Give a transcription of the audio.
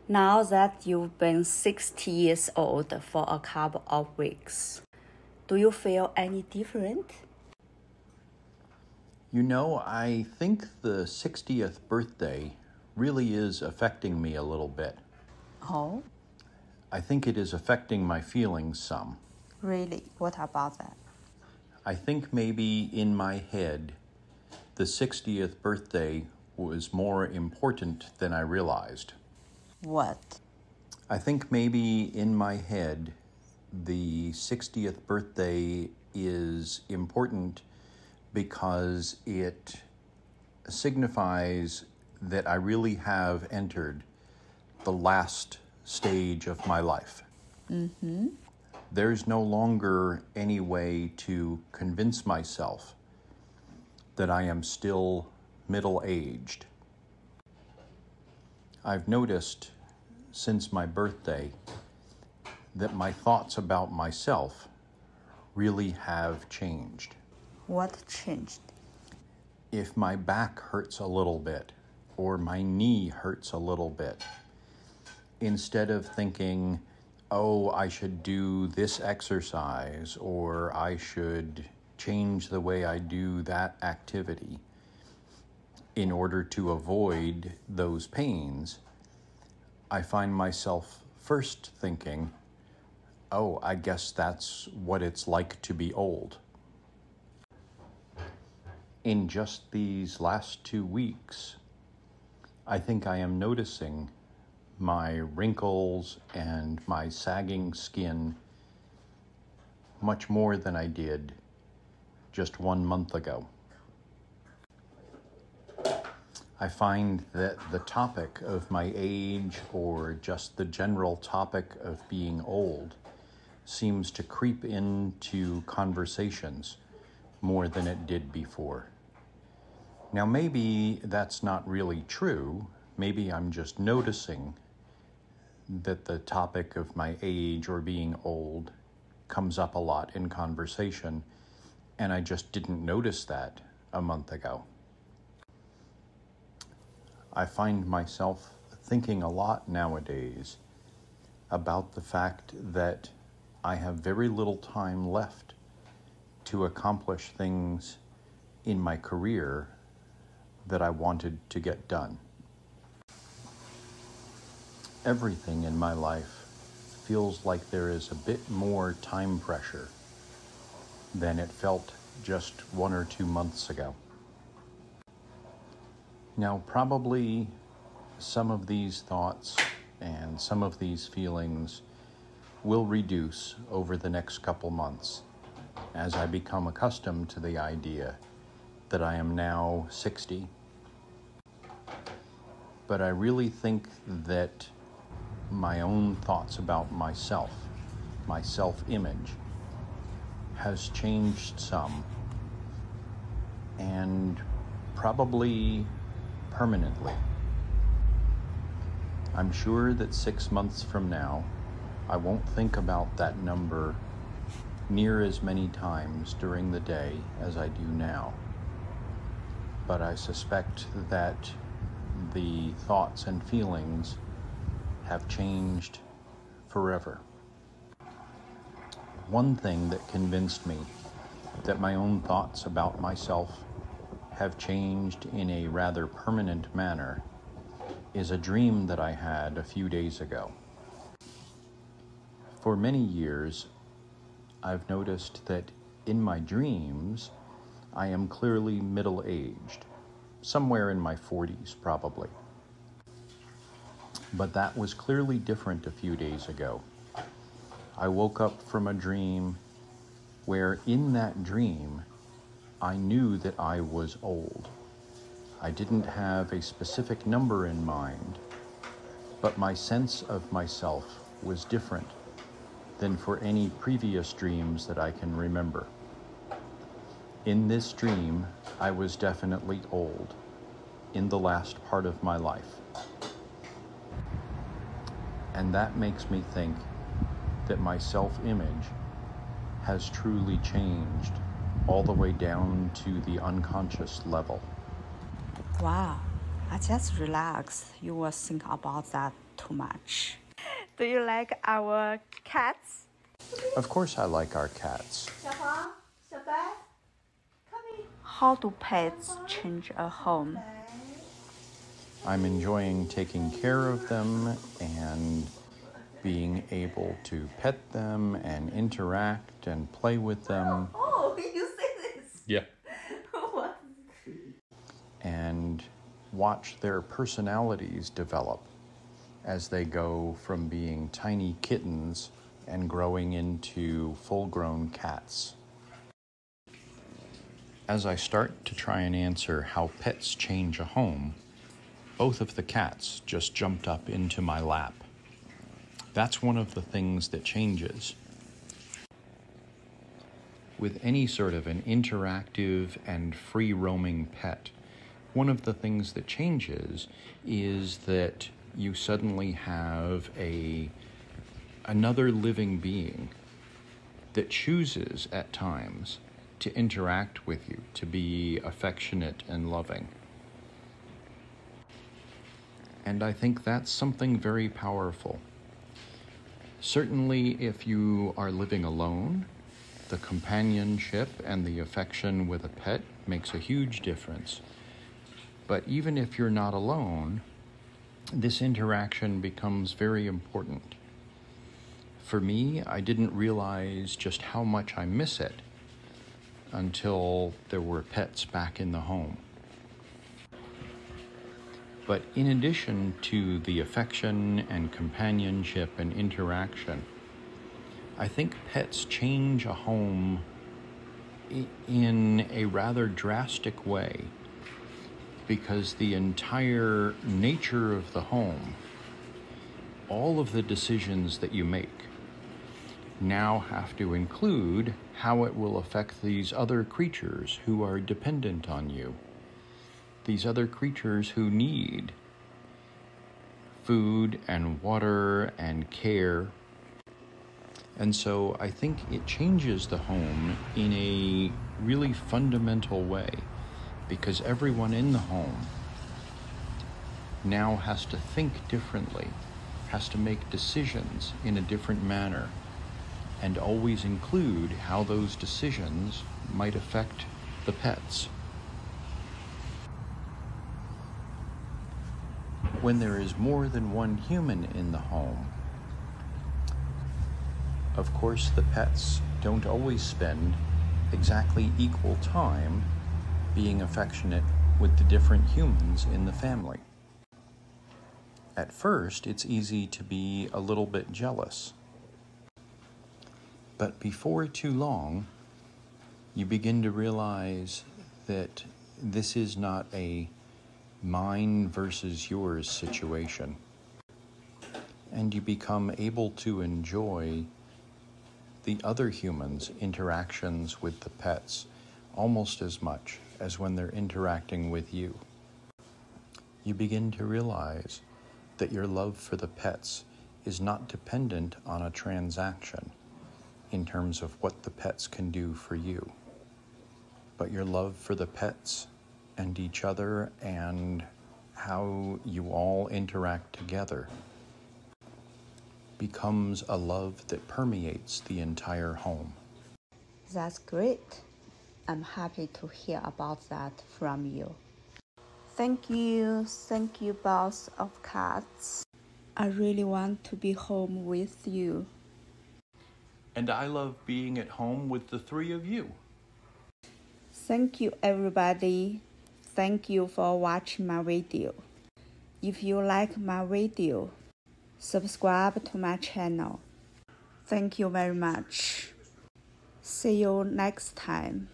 Now that you've been 60 years old for a couple of weeks, do you feel any different? You know, I think the 60th birthday really is affecting me a little bit. Oh? I think it is affecting my feelings some. Really? What about that? I think maybe in my head, the 60th birthday was more important than I realized. What? I think maybe in my head, the 60th birthday is important because it signifies that I really have entered the last stage of my life. Mm-hmm. There's no longer any way to convince myself that I am still middle-aged. I've noticed since my birthday that my thoughts about myself really have changed. What changed? If my back hurts a little bit or my knee hurts a little bit, instead of thinking, oh, I should do this exercise or I should change the way I do that activity in order to avoid those pains, I find myself first thinking, oh, I guess that's what it's like to be old. In just these last 2 weeks, I think I am noticing my wrinkles and my sagging skin much more than I did just 1 month ago. I find that the topic of my age or just the general topic of being old seems to creep into conversations more than it did before. Now, maybe that's not really true. Maybe I'm just noticing that the topic of my age or being old comes up a lot in conversation, and I just didn't notice that a month ago. I find myself thinking a lot nowadays about the fact that I have very little time left to accomplish things in my career that I wanted to get done. Everything in my life feels like there is a bit more time pressure than it felt just 1 or 2 months ago. Now, probably some of these thoughts and some of these feelings will reduce over the next couple months as I become accustomed to the idea that I am now 60. But I really think that my own thoughts about myself, my self-image, has changed some, and probably permanently. I'm sure that 6 months from now, I won't think about that number near as many times during the day as I do now. But I suspect that the thoughts and feelings have changed forever. One thing that convinced me that my own thoughts about myself have changed in a rather permanent manner is a dream that I had a few days ago. For many years, I've noticed that in my dreams, I am clearly middle-aged, somewhere in my 40s probably. But that was clearly different a few days ago. I woke up from a dream where in that dream, I knew that I was old. I didn't have a specific number in mind, but my sense of myself was different than for any previous dreams that I can remember. In this dream, I was definitely old, in the last part of my life. And that makes me think that my self-image has truly changed all the way down to the unconscious level. Wow, I just relax. You will think about that too much. Do you like our cats? Of course I like our cats. How do pets change a home? I'm enjoying taking care of them and being able to pet them and interact and play with them. Oh, you say this? Yeah. What? And watch their personalities develop as they go from being tiny kittens and growing into full-grown cats. As I start to try and answer how pets change a home, both of the cats just jumped up into my lap. That's one of the things that changes. With any sort of an interactive and free-roaming pet, one of the things that changes is that you suddenly have another living being that chooses at times to interact with you, to be affectionate and loving. And I think that's something very powerful. Certainly, if you are living alone, the companionship and the affection with a pet makes a huge difference. But even if you're not alone, this interaction becomes very important. For me, I didn't realize just how much I miss it until there were pets back in the home. But in addition to the affection and companionship and interaction, I think pets change a home in a rather drastic way, because the entire nature of the home, all of the decisions that you make, now have to include how it will affect these other creatures who are dependent on you. These other creatures who need food and water and care. And so I think it changes the home in a really fundamental way, because everyone in the home now has to think differently, has to make decisions in a different manner, and always include how those decisions might affect the pets. When there is more than one human in the home, of course the pets don't always spend exactly equal time being affectionate with the different humans in the family. At first, it's easy to be a little bit jealous. But before too long, you begin to realize that this is not a mine versus yours situation. And you become able to enjoy the other humans' interactions with the pets almost as much as when they're interacting with you. You begin to realize that your love for the pets is not dependent on a transaction in terms of what the pets can do for you, but your love for the pets and each other and how you all interact together becomes a love that permeates the entire home. That's great. I'm happy to hear about that from you. Thank you, boss of cats. I really want to be home with you. And I love being at home with the three of you. Thank you, everybody. Thank you for watching my video. If you like my video, subscribe to my channel. Thank you very much. See you next time.